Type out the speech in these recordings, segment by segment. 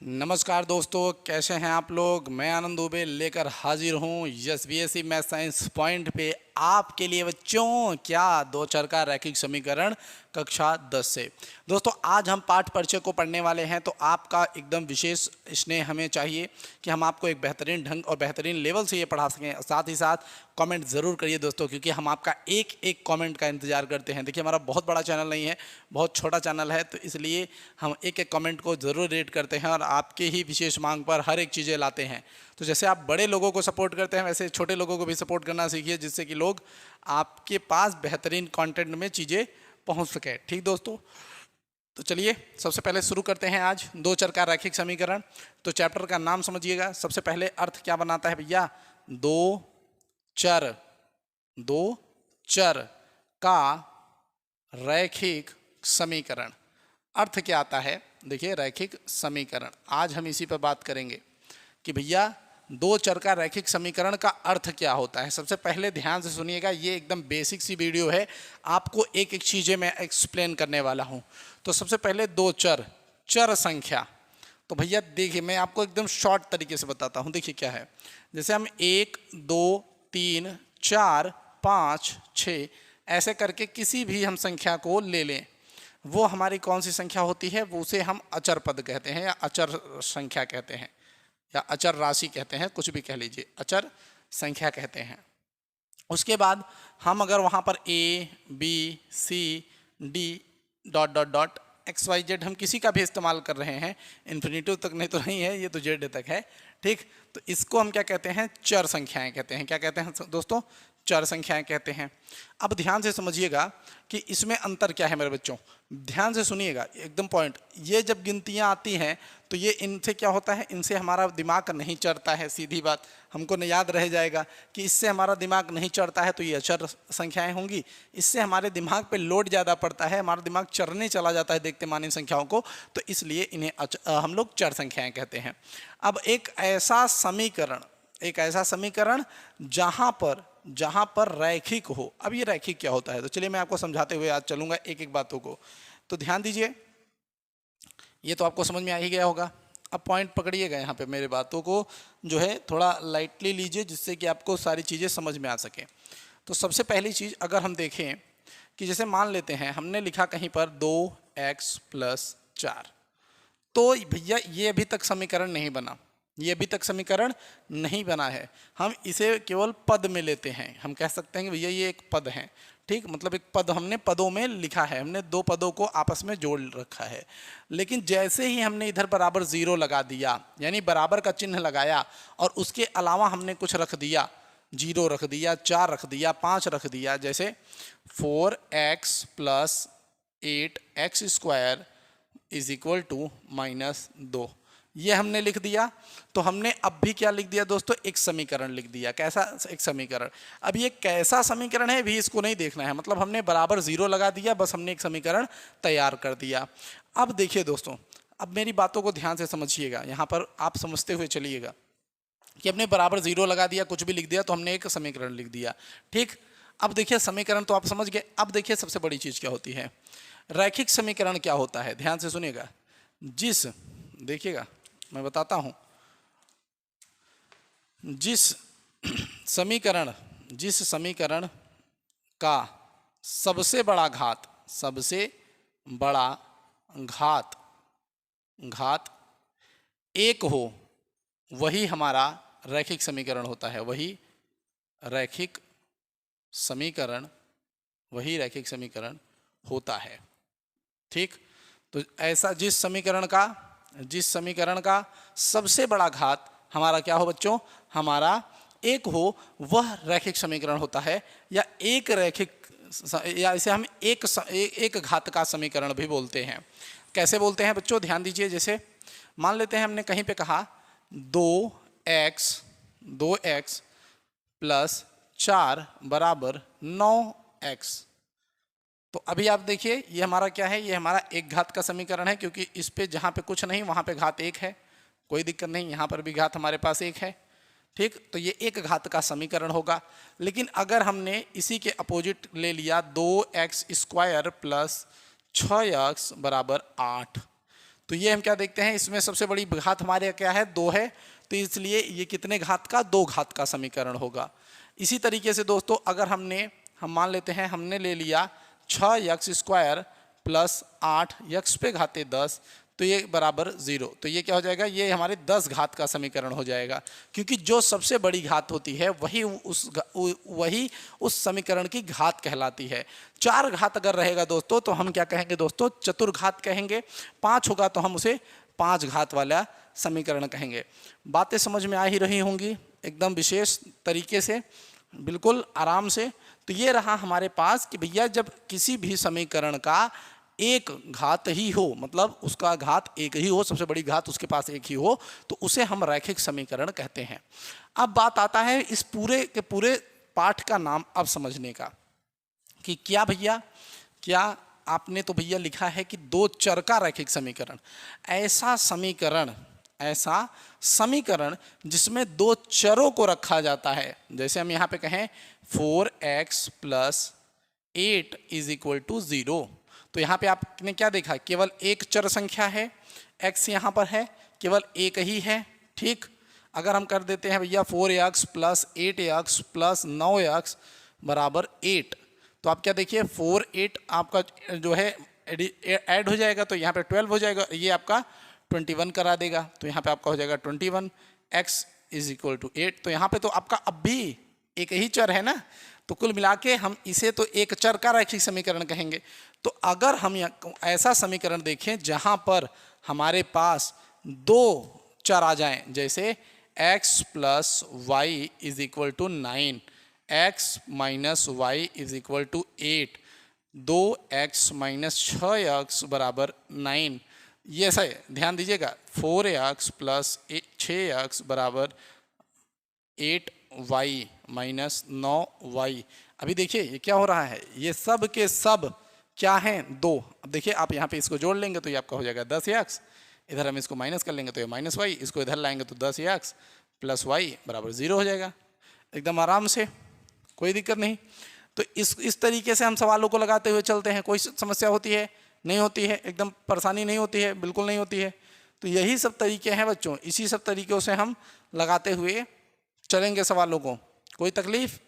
नमस्कार दोस्तों, कैसे हैं आप लोग। मैं आनंद दुबे लेकर हाजिर हूँ yes BSc math science point पे आपके लिए बच्चों। क्या दो चर का रैखिक समीकरण कक्षा 10 से। दोस्तों आज हम पाठ परिचय को पढ़ने वाले हैं, तो आपका एकदम विशेष स्नेह हमें चाहिए कि हम आपको एक बेहतरीन ढंग और बेहतरीन लेवल से ये पढ़ा सकें। साथ ही साथ कमेंट ज़रूर करिए दोस्तों, क्योंकि हम आपका एक एक कमेंट का इंतज़ार करते हैं। देखिए हमारा बहुत बड़ा चैनल नहीं है, बहुत छोटा चैनल है, तो इसलिए हम एक एक कमेंट को ज़रूर रीड करते हैं और आपके ही विशेष मांग पर हर एक चीज़ें लाते हैं। तो जैसे आप बड़े लोगों को सपोर्ट करते हैं, वैसे छोटे लोगों को भी सपोर्ट करना सीखिए, जिससे कि लोग आपके पास बेहतरीन कंटेंट में चीज़ें पहुंच सके। ठीक दोस्तों, तो चलिए सबसे पहले शुरू करते हैं आज दो चर का रैखिक समीकरण। तो चैप्टर का नाम समझिएगा। सबसे पहले अर्थ क्या बनाता है भैया, दो चर का रैखिक समीकरण। अर्थ क्या आता है, देखिए रैखिक समीकरण, आज हम इसी पर बात करेंगे कि भैया दो चर का रैखिक समीकरण का अर्थ क्या होता है। सबसे पहले ध्यान से सुनिएगा, ये एकदम बेसिक सी वीडियो है, आपको एक एक चीज़ें मैं एक्सप्लेन करने वाला हूँ। तो सबसे पहले दो चर संख्या। तो भैया देखिए मैं आपको एकदम शॉर्ट तरीके से बताता हूँ। देखिए क्या है, जैसे हम 1 2 3 4 5 6 ऐसे करके किसी भी हम संख्या को ले लें, वो हमारी कौन सी संख्या होती है, वो उसे हम अचर पद कहते हैं या अचर संख्या कहते हैं या अचर राशि कहते हैं, कुछ भी कह लीजिए, अचर संख्या कहते हैं। उसके बाद हम अगर वहाँ पर A B C D dot dot dot X Y Z हम किसी का भी इस्तेमाल कर रहे हैं, इन्फिनिटिव तक नहीं तो नहीं है, ये तो जेड तक है, ठीक। तो इसको हम क्या कहते हैं, चर संख्याएं कहते हैं। क्या कहते हैं दोस्तों, चर संख्याएं कहते हैं। अब ध्यान से समझिएगा कि इसमें अंतर क्या है मेरे बच्चों, ध्यान से सुनिएगा एकदम पॉइंट। ये जब गिनतियां आती हैं तो ये इनसे क्या होता है, इनसे हमारा दिमाग नहीं चढ़ता है। सीधी बात, हमको न याद रह जाएगा कि इससे हमारा दिमाग नहीं चढ़ता है, तो ये अचर संख्याएं होंगी। इससे हमारे दिमाग पे लोड ज़्यादा पड़ता है, हमारा दिमाग चढ़ने चला जाता है देखते मान इन संख्याओं को, तो इसलिए इन्हें हम लोग चर संख्याएं कहते हैं। अब एक ऐसा समीकरण जहाँ पर रैखिक हो। अब ये रैखिक क्या होता है, तो चलिए मैं आपको समझाते हुए आज चलूंगा एक एक बातों को। तो ध्यान दीजिए, ये तो आपको समझ में आ ही गया होगा। अब पॉइंट पकड़िएगा, यहाँ पे मेरे बातों को जो है थोड़ा लाइटली लीजिए, जिससे कि आपको सारी चीज़ें समझ में आ सके। तो सबसे पहली चीज़ अगर हम देखें कि जैसे मान लेते हैं हमने लिखा कहीं पर 2x + 4, तो भैया ये अभी तक समीकरण नहीं बना, ये अभी तक समीकरण नहीं बना है। हम इसे केवल पद में लेते हैं, हम कह सकते हैं कि भैया ये एक पद है, ठीक। मतलब एक पद हमने पदों में लिखा है, हमने दो पदों को आपस में जोड़ रखा है। लेकिन जैसे ही हमने इधर बराबर 0 लगा दिया, यानी बराबर का चिन्ह लगाया, और उसके अलावा हमने कुछ रख दिया, 0 रख दिया, 4 रख दिया, 5 रख दिया, जैसे 4x + 8x² = -2, ये हमने लिख दिया। तो हमने अब भी क्या लिख दिया दोस्तों, एक समीकरण लिख दिया। कैसा एक समीकरण, अब ये कैसा समीकरण है भी इसको नहीं देखना है, मतलब हमने बराबर 0 लगा दिया, बस हमने एक समीकरण तैयार कर दिया। अब देखिए दोस्तों, अब मेरी बातों को ध्यान से समझिएगा, यहाँ पर आप समझते हुए चलिएगा कि हमने बराबर 0 लगा दिया, कुछ भी लिख दिया, तो हमने एक समीकरण लिख दिया, ठीक। अब देखिए समीकरण तो आप समझ गए। अब देखिए सबसे बड़ी चीज़ क्या होती है, रैखिक समीकरण क्या होता है, ध्यान से सुनिएगा। देखिएगा मैं बताता हूं, जिस समीकरण का सबसे बड़ा घात एक हो, वही हमारा रैखिक समीकरण होता है, वही रैखिक समीकरण होता है, ठीक। तो ऐसा जिस समीकरण का सबसे बड़ा घात हमारा क्या हो बच्चों, हमारा एक हो, वह रैखिक समीकरण होता है, या या इसे हम एक घात का समीकरण भी बोलते हैं। कैसे बोलते हैं बच्चों, ध्यान दीजिए। जैसे मान लेते हैं हमने कहीं पे कहा 2x + 4 = 9x, तो अभी आप देखिए ये हमारा क्या है, ये हमारा एक घात का समीकरण है, क्योंकि इस पे जहाँ पे कुछ नहीं वहाँ पे घात 1 है, कोई दिक्कत नहीं, यहाँ पर भी घात हमारे पास 1 है, ठीक। तो ये एक घात का समीकरण होगा। लेकिन अगर हमने इसी के अपोजिट ले लिया 2x² + 6x = 8, तो ये हम क्या देखते हैं, इसमें सबसे बड़ी घात हमारे क्या है, 2 है, तो इसलिए ये कितने घात का, 2 घात का समीकरण होगा। इसी तरीके से दोस्तों अगर हम मान लेते हैं हमने ले लिया 6x² प्लस 8x पे घाते 10, तो ये बराबर 0, तो ये क्या हो जाएगा, ये हमारे 10 घात का समीकरण हो जाएगा, क्योंकि जो सबसे बड़ी घात होती है वही उस समीकरण की घात कहलाती है। 4 घात अगर रहेगा दोस्तों तो हम क्या कहेंगे दोस्तों, चतुर्घात कहेंगे। 5 होगा तो हम उसे 5 घात वाला समीकरण कहेंगे। बातें समझ में आ ही रही होंगी एकदम विशेष तरीके से, बिल्कुल आराम से। तो ये रहा हमारे पास कि भैया जब किसी भी समीकरण का एक घात ही हो, मतलब उसका घात एक ही हो, सबसे बड़ी घात उसके पास एक ही हो, तो उसे हम रैखिक समीकरण कहते हैं। अब बात आता है इस पूरे के पूरे पाठ का नाम अब समझने का, कि क्या भैया, क्या आपने तो भैया लिखा है कि 2 चर का रैखिक समीकरण। ऐसा समीकरण जिसमें 2 चरों को रखा जाता है, जैसे हम यहाँ पे कहें 4x + 8 = 0, तो यहाँ पे आपने क्या देखा, केवल एक चर संख्या है, x यहाँ पर है, केवल एक ही है, ठीक। अगर हम कर देते हैं भैया 4x + 8x + 9x = 8, तो आप क्या देखिए 4 8 आपका जो है ऐड हो जाएगा, तो यहाँ पे 12 हो जाएगा, ये आपका 21 करा देगा, तो यहाँ पे आपका हो जाएगा 21, x = 8। तो यहाँ पे तो आपका अब भी एक ही चर है ना, तो कुल मिला के हम इसे तो एक चर का रैखिक समीकरण कहेंगे। तो अगर हम ऐसा समीकरण देखें जहाँ पर हमारे पास 2 चर आ जाएं, जैसे x + y = 9, x - y = 8, 2x - 6x = 9, ये सही ध्यान दीजिएगा, 4x + 6x = 8y - 9y। अभी देखिए ये क्या हो रहा है, ये सब के सब क्या हैं, 2। अब देखिए आप यहाँ पे इसको जोड़ लेंगे तो ये आपका हो जाएगा 10x, इधर हम इसको माइनस कर लेंगे तो ये -y, इसको इधर लाएंगे तो 10x + y = 0 हो जाएगा, एकदम आराम से, कोई दिक्कत नहीं। तो इस तरीके से हम सवालों को लगाते हुए चलते हैं। कोई समस्या होती है, नहीं होती है, एकदम परेशानी नहीं होती है, बिल्कुल नहीं होती है। तो यही सब तरीके हैं बच्चों, इसी सब तरीक़ों से हम लगाते हुए चलेंगे सवालों को। कोई तकलीफ,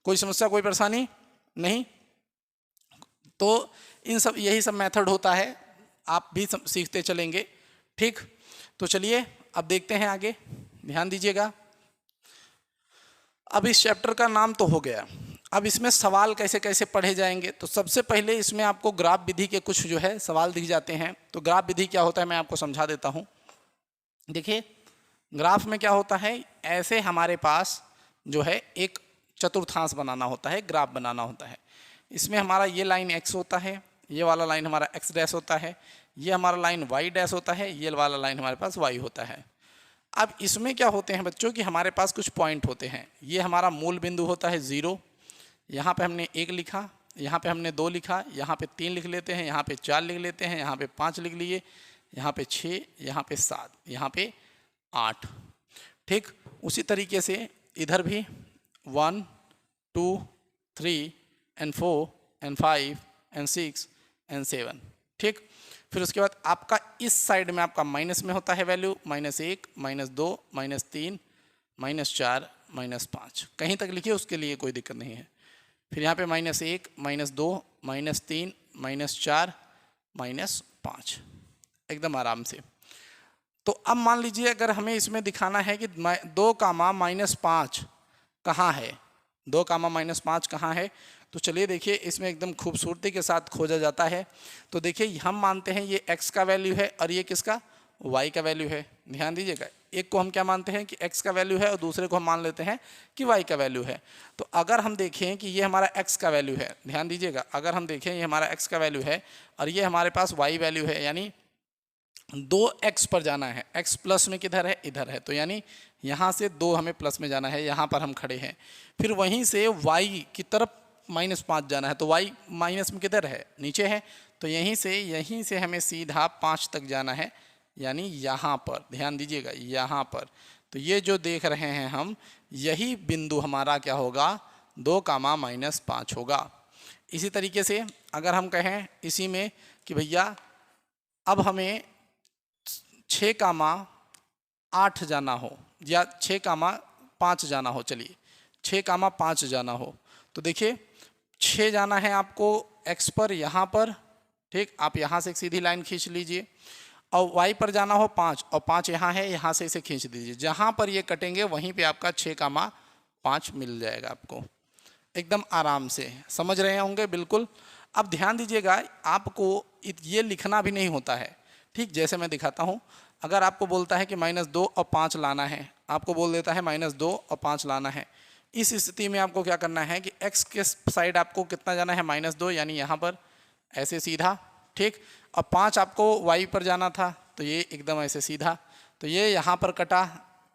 कोई समस्या, कोई परेशानी नहीं। तो इन सब यही सब मेथड होता है, आप भी सीखते चलेंगे, ठीक। तो चलिए अब देखते हैं आगे, ध्यान दीजिएगा। अब इस चैप्टर का नाम तो हो गया, अब इसमें सवाल कैसे कैसे पढ़े जाएंगे। तो सबसे पहले इसमें आपको ग्राफ विधि के कुछ जो है सवाल दिख जाते हैं। तो ग्राफ विधि क्या होता है मैं आपको समझा देता हूँ। देखिए ग्राफ में क्या होता है, ऐसे हमारे पास जो है एक चतुर्थांश बनाना होता है, ग्राफ बनाना होता है। इसमें हमारा ये लाइन x होता है, ये वाला लाइन हमारा x डैश होता है, ये हमारा लाइन y डैश होता है, ये वाला लाइन हमारे पास y होता है। अब इसमें क्या होते हैं बच्चों कि हमारे पास कुछ पॉइंट होते हैं। ये हमारा मूल बिंदु होता है 0, यहाँ पे हमने 1 लिखा, यहाँ पे हमने 2 लिखा, यहाँ पे 3 लिख लेते हैं, यहाँ पे 4 लिख लेते हैं, यहाँ पे 5 लिख लिए, यहाँ पे 6, यहाँ पे 7, यहाँ पे 8, ठीक। उसी तरीके से इधर भी 1 2 3 and 4 and 5 and 6 and 7, ठीक। फिर उसके बाद आपका इस साइड में आपका माइनस में होता है वैल्यू -1 -2 -3 -4 -5, कहीं तक लिखिए, उसके लिए कोई दिक्कत नहीं है। फिर यहाँ पे -1 -2 -3 -4 -5, एकदम आराम से। तो अब मान लीजिए अगर हमें इसमें दिखाना है कि 2, -5 कहाँ है, 2, -5 कहाँ है, तो चलिए देखिए इसमें एकदम खूबसूरती के साथ खोजा जाता है। तो देखिए हम मानते हैं ये x का वैल्यू है और ये किसका, y का वैल्यू है। ध्यान दीजिएगा, एक को हम क्या मानते हैं कि x का वैल्यू है और दूसरे को हम मान लेते हैं कि y का वैल्यू है। तो अगर हम देखें कि ये हमारा x का वैल्यू है, ध्यान दीजिएगा, अगर हम देखें ये हमारा x का वैल्यू है और ये हमारे पास y वैल्यू है, यानी 2x पर जाना है, x प्लस में किधर है, इधर है, तो यानी यहाँ से 2 हमें प्लस में जाना है, यहाँ पर हम खड़े हैं। फिर वहीं से y की तरफ -5 जाना है, तो y माइनस में किधर है, नीचे है, तो यहीं से हमें सीधा 5 तक जाना है, यानी यहाँ पर। ध्यान दीजिएगा यहाँ पर, तो ये जो देख रहे हैं हम, यही बिंदु हमारा क्या होगा, 2, -5 होगा। इसी तरीके से अगर हम कहें इसी में कि भैया अब हमें 6,8 जाना हो या 6,5 जाना हो, चलिए 6,5 जाना हो, तो देखिए 6 जाना है आपको x पर यहाँ पर, ठीक, आप यहाँ से एक सीधी लाइन खींच लीजिए, और y पर जाना हो 5, और 5 यहाँ है, यहाँ से इसे खींच दीजिए, जहाँ पर ये कटेंगे वहीं पे आपका 6,5 मिल जाएगा आपको, एकदम आराम से समझ रहे होंगे बिल्कुल। अब ध्यान दीजिएगा, आपको ये लिखना भी नहीं होता है, ठीक, जैसे मैं दिखाता हूँ। अगर आपको बोलता है कि -2 और 5 लाना है, आपको बोल देता है -2 और 5 लाना है, इस स्थिति में आपको क्या करना है कि x के साइड आपको कितना जाना है, -2, यानी यहाँ पर ऐसे सीधा, ठीक, और 5 आपको y पर जाना था, तो ये एकदम ऐसे सीधा, तो ये यहाँ पर कटा।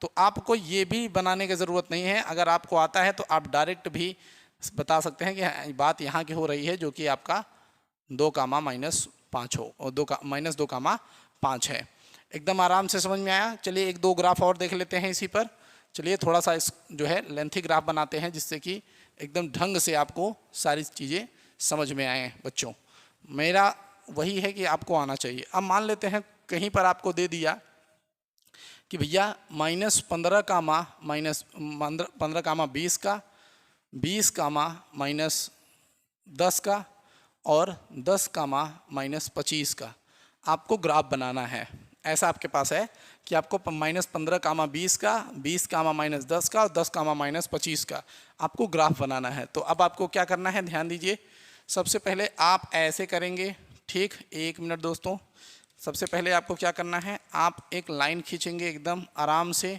तो आपको ये भी बनाने की ज़रूरत नहीं है, अगर आपको आता है तो आप डायरेक्ट भी बता सकते हैं कि बात यहाँ की हो रही है, जो कि आपका 2,-5 हो, और -2,5 है। एकदम आराम से समझ में आया। चलिए एक दो ग्राफ और देख लेते हैं इसी पर। चलिए थोड़ा सा इस जो है लेंथी ग्राफ बनाते हैं, जिससे कि एकदम ढंग से आपको सारी चीज़ें समझ में आए। बच्चों, मेरा वही है कि आपको आना चाहिए। अब मान लेते हैं कहीं पर आपको दे दिया कि भैया -15 कामा -20 का, 20 कामा -10 का, और 10 कामा -25 का आपको ग्राफ बनाना है। ऐसा आपके पास है कि आपको -15 कामा 20 का, 20 कामा -10 का, और 10 कामा -25 का आपको ग्राफ बनाना है। तो अब आपको क्या करना है, ध्यान दीजिए। सबसे पहले आप ऐसे करेंगे, ठीक, 1 मिनट दोस्तों। सबसे पहले आपको क्या करना है, आप एक लाइन खींचेंगे एकदम आराम से,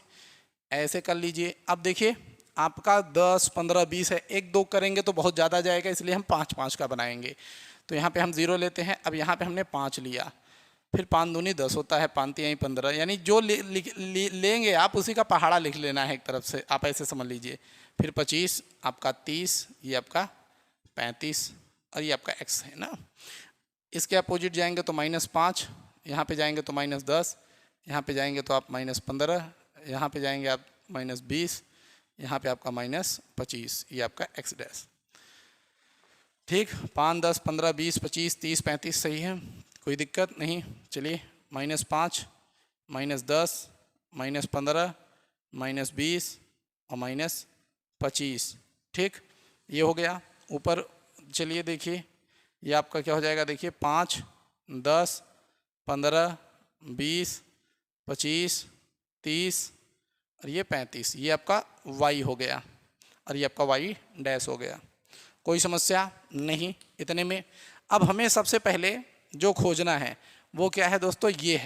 ऐसे कर लीजिए। अब देखिए आपका 10, 15, 20 है, 1, 2 करेंगे तो बहुत ज़्यादा जाएगा, इसलिए हम 5, 5 का बनाएंगे। तो यहाँ पे हम 0 लेते हैं। अब यहाँ पे हमने 5 लिया, फिर 5 दूनी 10 होता है, 5 तिहाई 15, यानी जो लेंगे आप उसी का पहाड़ा लिख लेना है एक तरफ से, आप ऐसे समझ लीजिए। फिर 25, आपका 30, ये आपका 35, और ये आपका x है ना। इसके अपोजिट जाएंगे तो -5, यहाँ पे जाएंगे तो -10, यहाँ पे जाएंगे तो आप -15, यहाँ पे जाएंगे आप -20, यहाँ पे आपका -25, ये आपका x डैश, ठीक। 5, 10, 15, 20, 25, 30, 35 सही है, कोई दिक्कत नहीं। चलिए -5, -10, -15, -20 और -25, ठीक, ये हो गया। ऊपर चलिए देखिए, ये आपका क्या हो जाएगा, देखिए 5, 10, 15, 20, 25, 30 और ये 35, ये आपका y हो गया, और ये आपका y डैश हो गया। कोई समस्या नहीं इतने में। अब हमें सबसे पहले जो खोजना है वो क्या है दोस्तों, ये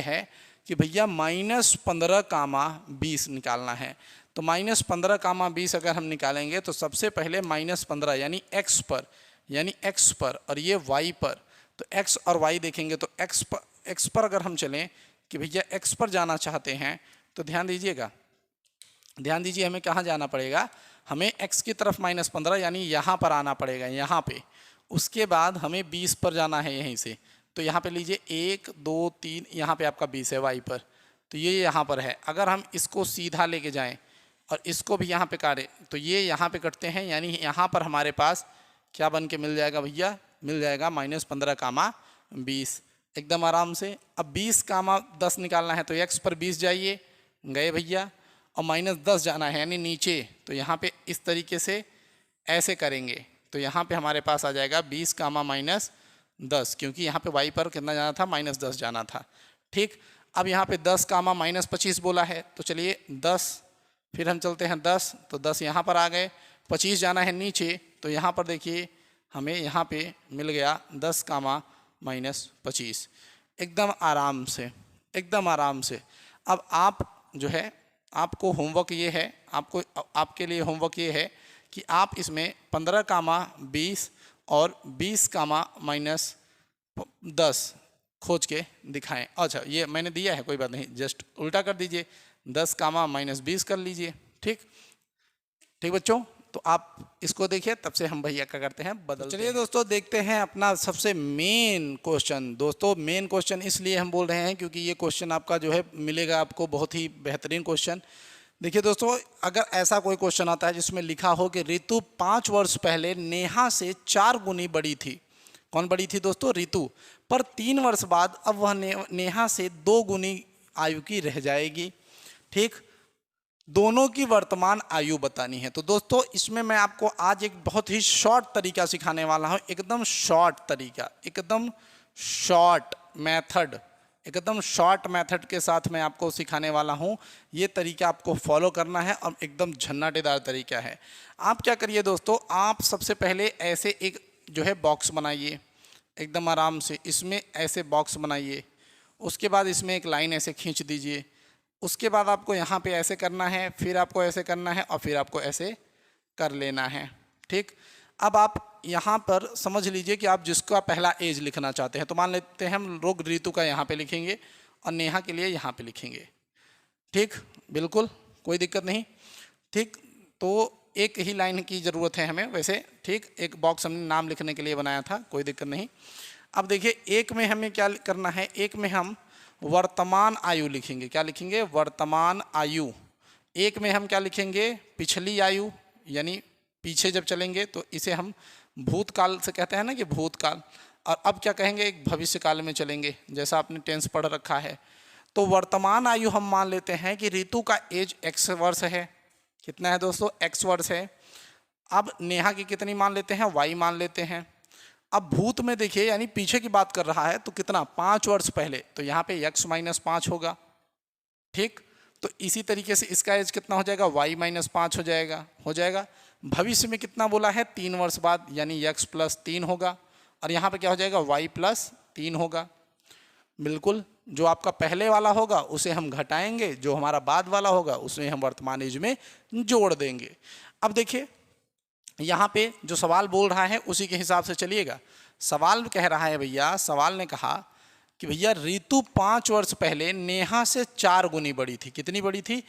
है कि भैया -15 कामा 20 निकालना है। तो -15 कामा 20 अगर हम निकालेंगे तो सबसे पहले -15 यानी x पर और ये y पर, तो x और y देखेंगे तो x पर अगर हम चलें कि भैया x पर जाना चाहते हैं तो ध्यान दीजिए हमें कहाँ जाना पड़ेगा, हमें x की तरफ -15 यानी यहाँ पर आना पड़ेगा, यहाँ पे। उसके बाद हमें 20 पर जाना है यहीं से, तो यहाँ पे लीजिए 1, 2, 3, यहाँ पे आपका 20 है y पर, तो ये यहाँ पर है। अगर हम इसको सीधा लेके जाएं और इसको भी यहाँ पे काटें तो ये यहाँ पे कटते हैं, यानी यहाँ पर हमारे पास क्या बन के मिल जाएगा भैया, मिल जाएगा -15 कामा 20, एकदम आराम से। अब 20 कामा 10 निकालना है तो x पर 20 जाइए, गए भैया, और -10 जाना है यानी नीचे, तो यहाँ पे इस तरीके से ऐसे करेंगे तो यहाँ पे हमारे पास आ जाएगा 20 कामा -10, क्योंकि यहाँ पे y पर कितना जाना था, -10 जाना था, ठीक। अब यहाँ पे 10 कामा -25 बोला है, तो चलिए 10, फिर हम चलते हैं 10, तो 10 यहाँ पर आ गए, 25 जाना है नीचे, तो यहाँ पर देखिए हमें यहाँ पे मिल गया 10 कामा -25, एकदम आराम से, एकदम आराम से। अब आप जो है, आपको होमवर्क ये है, आपके लिए होमवर्क ये है कि आप इसमें 15 कामा 20 और 20 कामा -10 खोज के दिखाएं। अच्छा, ये मैंने दिया है, कोई बात नहीं, जस्ट उल्टा कर दीजिए, 10 कामा -20 कर लीजिए, ठीक ठीक बच्चों। तो आप इसको देखिए, तब से हम भैया क्या करते हैं, बदलते हैं। चलिए दोस्तों देखते हैं अपना सबसे मेन क्वेश्चन। दोस्तों मेन क्वेश्चन इसलिए हम बोल रहे हैं क्योंकि ये क्वेश्चन आपका जो है मिलेगा आपको बहुत ही बेहतरीन क्वेश्चन। देखिए दोस्तों, अगर ऐसा कोई क्वेश्चन आता है जिसमें लिखा हो कि ऋतु 5 वर्ष पहले नेहा से 4 गुनी बड़ी थी। कौन बड़ी थी दोस्तों, ऋतु पर 3 वर्ष बाद अब वह नेहा से 2 गुनी आयु की रह जाएगी। ठीक, दोनों की वर्तमान आयु बतानी है। तो दोस्तों इसमें मैं आपको आज एक बहुत ही शॉर्ट तरीका सिखाने वाला हूँ, एकदम शॉर्ट तरीका, एकदम शॉर्ट मेथड, एकदम शॉर्ट मेथड के साथ मैं आपको सिखाने वाला हूँ। ये तरीका आपको फॉलो करना है और एकदम झन्नाटेदार तरीका है। आप क्या करिए दोस्तों, आप सबसे पहले ऐसे एक जो है बॉक्स बनाइए, एकदम आराम से इसमें ऐसे बॉक्स बनाइए। उसके बाद इसमें एक लाइन ऐसे खींच दीजिए। उसके बाद आपको यहाँ पे ऐसे करना है, फिर आपको ऐसे करना है और फिर आपको ऐसे कर लेना है। ठीक, अब आप यहाँ पर समझ लीजिए कि आप जिसका पहला एज लिखना चाहते हैं, तो मान लेते हैं हम लोग ऋतु का यहाँ पे लिखेंगे और नेहा के लिए यहाँ पे लिखेंगे। ठीक, बिल्कुल कोई दिक्कत नहीं। ठीक, तो एक ही लाइन की ज़रूरत है हमें वैसे। ठीक, एक बॉक्स हमने नाम लिखने के लिए बनाया था, कोई दिक्कत नहीं। अब देखिए एक में हमें क्या करना है, एक में हम वर्तमान आयु लिखेंगे। क्या लिखेंगे? वर्तमान आयु। एक में हम क्या लिखेंगे? पिछली आयु, यानी पीछे जब चलेंगे तो इसे हम भूतकाल से कहते हैं ना कि भूतकाल। और अब क्या कहेंगे? एक भविष्य काल में चलेंगे, जैसा आपने टेंस पढ़ रखा है। तो वर्तमान आयु हम मान लेते हैं कि ऋतु का एज x वर्ष है। कितना है दोस्तों? x वर्ष है। अब नेहा की कितनी मान लेते हैं? y मान लेते हैं। अब भूत में देखिए, यानी पीछे की बात कर रहा है, तो कितना? 5 वर्ष पहले, तो यहाँ पे x - 5 होगा। ठीक, तो इसी तरीके से इसका एज कितना हो जाएगा? y - 5 हो जाएगा। भविष्य में कितना बोला है? 3 वर्ष बाद, यानी x + 3 होगा। और यहाँ पे क्या हो जाएगा? y + 3 होगा। बिल्कुल, जो आपका पहले वाला होगा उसे हम घटाएंगे, जो हमारा बाद वाला होगा उसमें हम वर्तमान एज में जोड़ देंगे। अब देखिए यहाँ पे जो सवाल बोल रहा है उसी के हिसाब से चलिएगा। सवाल कह रहा है भैया, सवाल ने कहा कि भैया ऋतु 5 वर्ष पहले नेहा से 4 गुनी बड़ी थी। कितनी बड़ी थी?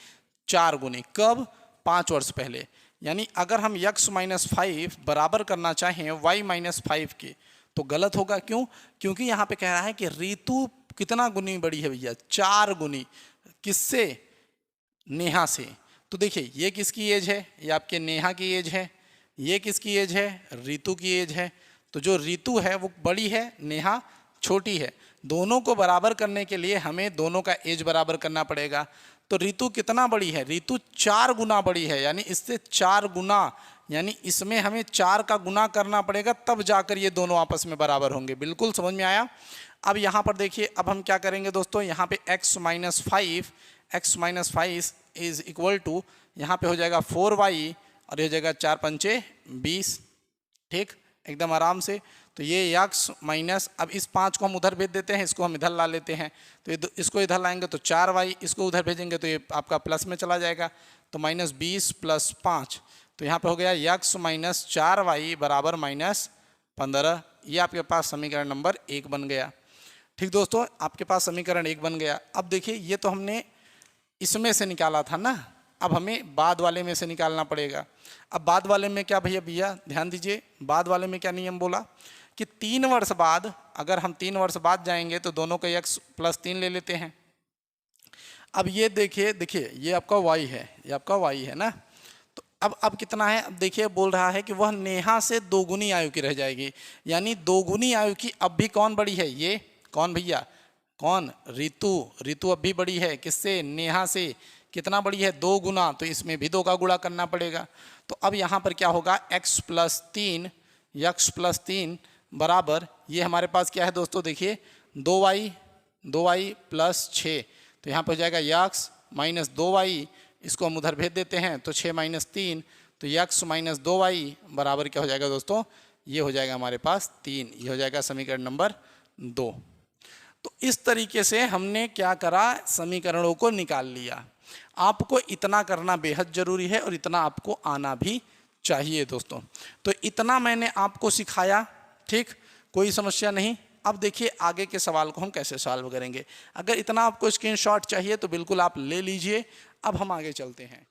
4 गुनी। कब? 5 वर्ष पहले। यानी अगर हम x - 5 बराबर करना चाहें y - 5 के, तो गलत होगा। क्यों? क्योंकि यहाँ पे कह रहा है कि ऋतु कितना गुनी बड़ी है भैया? 4 गुनी। किससे? नेहा से। तो देखिए ये किसकी एज है? ये आपके नेहा की एज है। ये किसकी एज है? ऋतु की एज है। तो जो ऋतु है वो बड़ी है, नेहा छोटी है। दोनों को बराबर करने के लिए हमें दोनों का एज बराबर करना पड़ेगा। तो ऋतु कितना बड़ी है? ऋतु 4 गुना बड़ी है, यानी इससे 4 गुना, यानी इसमें हमें 4 का गुना करना पड़ेगा, तब जाकर ये दोनों आपस में बराबर होंगे। बिल्कुल समझ में आया? अब यहाँ पर देखिए, अब हम क्या करेंगे दोस्तों, यहाँ पे x - 5 इज इक्वल टू, यहाँ पे हो जाएगा 4y और ये हो जाएगा 4 × 5 = 20। ठीक, एकदम आराम से। तो ये x माइनस, अब इस 5 को हम उधर भेज देते हैं, इसको हम इधर ला लेते हैं। तो इसको इधर लाएंगे तो 4y, इसको उधर भेजेंगे तो ये आपका प्लस में चला जाएगा, तो -20 + 5। तो यहाँ पे हो गया x - 4y बराबर -15। ये आपके पास समीकरण नंबर 1 बन गया। ठीक दोस्तों, आपके पास समीकरण 1 बन गया। अब देखिए ये तो हमने इसमें से निकाला था ना, अब हमें बाद वाले में से निकालना पड़ेगा। अब बाद वाले में क्या भैया ध्यान दीजिए, बाद वाले में क्या नियम बोला कि 3 वर्ष बाद, अगर हम 3 वर्ष बाद जाएंगे तो दोनों का x + 3 ले लेते हैं। अब ये देखिए ये आपका y है, ये आपका y है ना। तो अब कितना है? अब देखिए बोल रहा है कि वह नेहा से 2 गुनी आयु की रह जाएगी, यानी 2 गुनी आयु की अब भी कौन बड़ी है? ये कौन भैया? कौन? ऋतु अब भी बड़ी है। किससे? नेहा से। कितना बड़ी है? 2 गुना। तो इसमें भी 2 का गुणा करना पड़ेगा। तो अब यहाँ पर क्या होगा? x + 3 बराबर, ये हमारे पास क्या है दोस्तों? देखिए 2y + 6। तो यहाँ पर हो जाएगा x - 2y, इसको हम उधर भेज देते हैं तो 6 - 3, तो x - 2y बराबर क्या हो जाएगा दोस्तों? ये हो जाएगा हमारे पास 3। ये हो जाएगा समीकरण नंबर 2। तो इस तरीके से हमने क्या करा? समीकरणों को निकाल लिया। आपको इतना करना बेहद जरूरी है और इतना आपको आना भी चाहिए दोस्तों। तो इतना मैंने आपको सिखाया। ठीक, कोई समस्या नहीं। अब देखिए आगे के सवाल को हम कैसे सॉल्व करेंगे। अगर इतना आपको स्क्रीनशॉट चाहिए तो बिल्कुल आप ले लीजिए। अब हम आगे चलते हैं।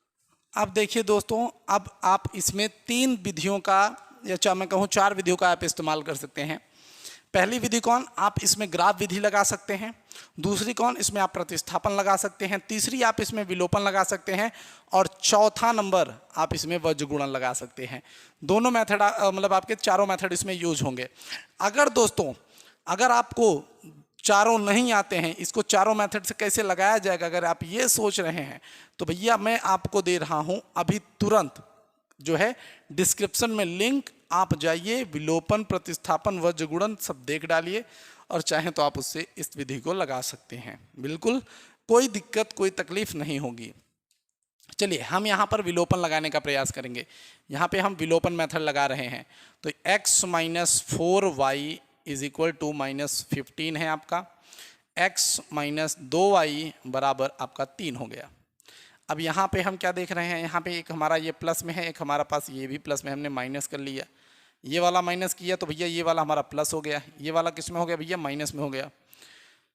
अब देखिए दोस्तों, अब आप इसमें 3 विधियों का, या मैं कहूँ 4 विधियों का आप इस्तेमाल कर सकते हैं। पहली विधि कौन? आप इसमें ग्राफ विधि लगा सकते हैं। दूसरी कौन? इसमें आप प्रतिस्थापन लगा सकते हैं। तीसरी आप इसमें विलोपन लगा सकते हैं। और चौथा नंबर आप इसमें वज्र गुणन लगा सकते हैं। दोनों मेथड मतलब आपके चारों मेथड इसमें यूज होंगे। अगर दोस्तों अगर आपको चारों नहीं आते हैं, इसको चारों मेथड से कैसे लगाया जाएगा, अगर आप ये सोच रहे हैं तो भैया मैं आपको दे रहा हूं अभी तुरंत जो है डिस्क्रिप्शन में लिंक, आप जाइए, विलोपन, प्रतिस्थापन, वज्र गुणन सब देख डालिए और चाहें तो आप उससे इस विधि को लगा सकते हैं। बिल्कुल कोई दिक्कत, कोई तकलीफ नहीं होगी। चलिए हम यहाँ पर विलोपन लगाने का प्रयास करेंगे। यहाँ पे हम विलोपन मेथड लगा रहे हैं तो x minus 4y is equal to minus 15 है आपका, x माइनस 2y बराबर आपका 3 हो गया। अब यहाँ पे हम क्या देख रहे हैं, यहाँ पे एक हमारा ये प्लस में है, एक हमारा पास ये भी प्लस में, हमने माइनस कर लिया, ये वाला माइनस किया तो भैया ये वाला हमारा प्लस हो गया, ये वाला किस में हो गया भैया, माइनस में हो गया।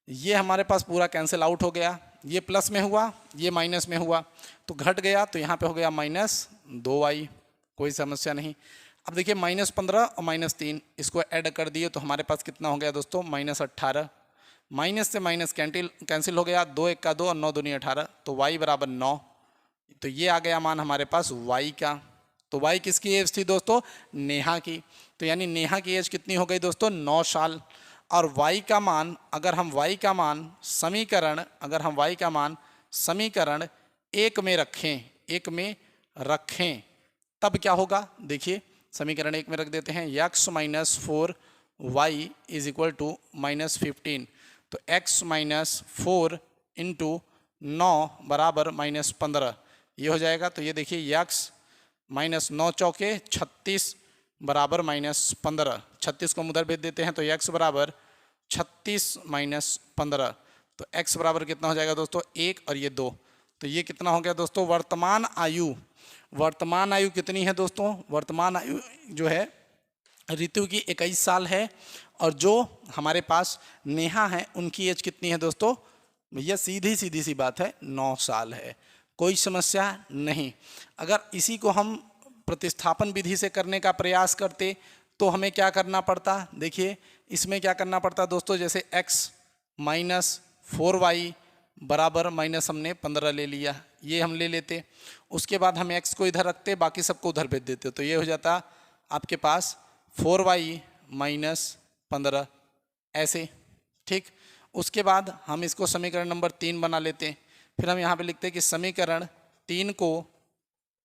ये हमारे पास पूरा कैंसिल आउट हो गया, ये प्लस में हुआ, ये माइनस में हुआ तो घट गया, तो यहाँ पे हो गया माइनस 2y, कोई समस्या नहीं। अब देखिए माइनस 15 और माइनस 3 इसको ऐड कर दिए तो हमारे पास कितना हो गया दोस्तों, माइनस 18। माइनस से माइनस कैंसिल हो गया, 2 1 का 2 और 9 दूनी 18, तो y बराबर 9। तो ये आ गया मान हमारे पास y का। तो y किसकी एज थी दोस्तों, नेहा की। तो यानी नेहा की एज कितनी हो गई दोस्तों, 9 साल। और y का मान, अगर हम y का मान समीकरण, अगर हम y का मान समीकरण 1 में रखें, 1 में रखें तब क्या होगा, देखिए समीकरण 1 में रख देते हैं, x minus 4y is equal to minus 15। तो x माइनस 4 इंटू 9 बराबर माइनस 15 ये हो जाएगा। तो ये देखिए x माइनस 9 चौके 36 बराबर माइनस 15, 36 को हम उधर भेज देते हैं तो x बराबर 36 माइनस 15। तो x बराबर कितना हो जाएगा दोस्तों, 1 और ये 2। तो ये कितना हो गया दोस्तों, वर्तमान आयु, वर्तमान आयु कितनी है दोस्तों, वर्तमान आयु जो है ऋतु की 21 साल है और जो हमारे पास नेहा है उनकी एज कितनी है दोस्तों, भैया सीधी सी बात है 9 साल है, कोई समस्या नहीं। अगर इसी को हम प्रतिस्थापन विधि से करने का प्रयास करते तो हमें क्या करना पड़ता, देखिए इसमें क्या करना पड़ता दोस्तों, जैसे x माइनस 4y बराबर माइनस हमने 15 ले लिया, ये हम ले लेते, उसके बाद हम x को इधर रखते, बाकी सबको उधर भेज देते, तो ये हो जाता आपके पास 4y माइनस 15 ऐसे, ठीक। उसके बाद हम इसको समीकरण नंबर 3 बना लेते, फिर हम यहाँ पे लिखते हैं कि समीकरण 3 को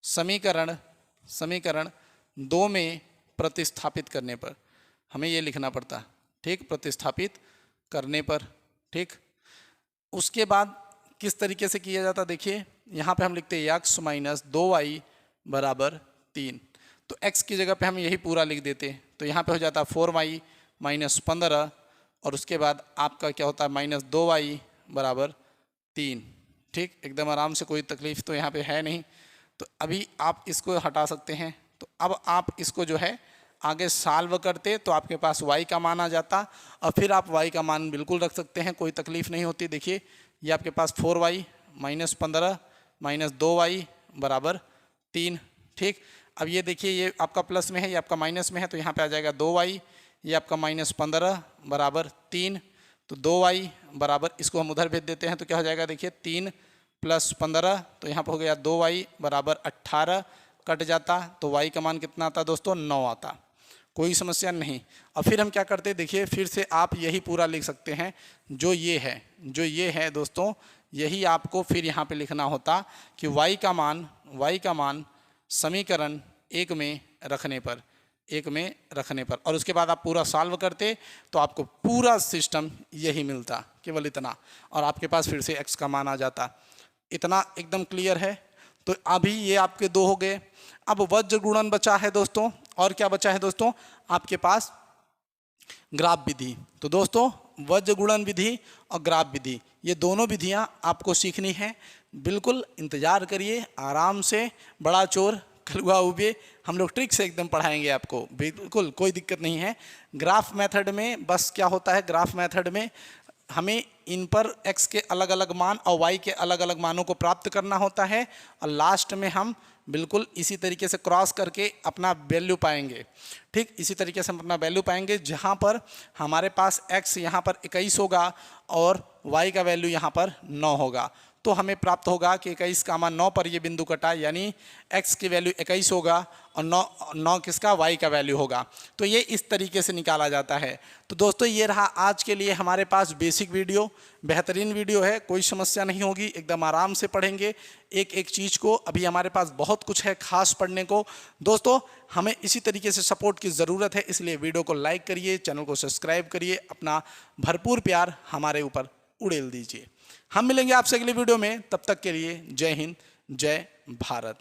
समीकरण 2 में प्रतिस्थापित करने पर हमें ये लिखना पड़ता, ठीक, प्रतिस्थापित करने पर, ठीक। उसके बाद किस तरीके से किया जाता, देखिए यहाँ पे हम लिखते हैं x माइनस 2y बराबर 3, तो x की जगह पे हम यही पूरा लिख देते, तो यहाँ पे हो जाता 4y माइनस 15 और उसके बाद आपका क्या होता है माइनस 2y बराबर 3, ठीक, एकदम आराम से, कोई तकलीफ तो यहाँ पे है नहीं। तो अभी आप इसको हटा सकते हैं, तो अब आप इसको जो है आगे सॉल्व करते तो आपके पास y का मान आ जाता और फिर आप y का मान बिल्कुल रख सकते हैं, कोई तकलीफ नहीं होती। देखिए ये आपके पास 4y माइनस 15 माइनस 2y बराबर 3, ठीक। अब ये देखिए ये आपका प्लस में है, ये आपका माइनस में है, तो यहाँ पे आ जाएगा 2y, ये आपका माइनस 15 बराबर 3, तो 2y बराबर, इसको हम उधर भेज देते हैं तो क्या हो जाएगा, देखिए 3 प्लस 15, तो यहाँ पर हो गया 2y बराबर 18, कट जाता तो y का मान कितना आता दोस्तों, 9 आता, कोई समस्या नहीं। और फिर हम क्या करते, देखिए फिर से आप यही पूरा लिख सकते हैं, जो ये है दोस्तों, यही आपको फिर यहाँ पे लिखना होता कि y का मान समीकरण 1 में रखने पर, और उसके बाद आप पूरा सॉल्व करते तो आपको पूरा सिस्टम यही मिलता, केवल इतना, और आपके पास फिर से x का मान आ जाता। इतना एकदम क्लियर है। तो अभी ये आपके 2 हो गए। अब वज्र गुणन बचा है दोस्तों, और क्या बचा है दोस्तों, आपके पास ग्राफ विधि। तो दोस्तों वज्र गुणन विधि और ग्राफ विधि, ये दोनों विधियां आपको सीखनी है। बिल्कुल इंतजार करिए, आराम से, बड़ा चोर कलुआ उबे, हम लोग ट्रिक से एकदम पढ़ाएंगे आपको, बिल्कुल कोई दिक्कत नहीं है। ग्राफ मेथड में बस क्या होता है, ग्राफ मेथड में हमें इन पर x के अलग अलग मान और y के अलग अलग मानों को प्राप्त करना होता है, और लास्ट में हम बिल्कुल इसी तरीके से क्रॉस करके अपना वैल्यू पाएंगे, ठीक। इसी तरीके से हम अपना वैल्यू पाएंगे, जहाँ पर हमारे पास x यहाँ पर 21 होगा और y का वैल्यू यहाँ पर 9 होगा। तो हमें प्राप्त होगा कि 21,9 पर ये बिंदु कटा, यानी x की वैल्यू 21 होगा और 9 किसका, y का वैल्यू होगा। तो ये इस तरीके से निकाला जाता है। तो दोस्तों ये रहा आज के लिए हमारे पास बेसिक वीडियो, बेहतरीन वीडियो है, कोई समस्या नहीं होगी, एकदम आराम से पढ़ेंगे एक एक चीज़ को। अभी हमारे पास बहुत कुछ है खास पढ़ने को। दोस्तों हमें इसी तरीके से सपोर्ट की ज़रूरत है, इसलिए वीडियो को लाइक करिए, चैनल को सब्सक्राइब करिए, अपना भरपूर प्यार हमारे ऊपर उड़ेल दीजिए। हम मिलेंगे आपसे अगली वीडियो में, तब तक के लिए जय हिंद, जय भारत।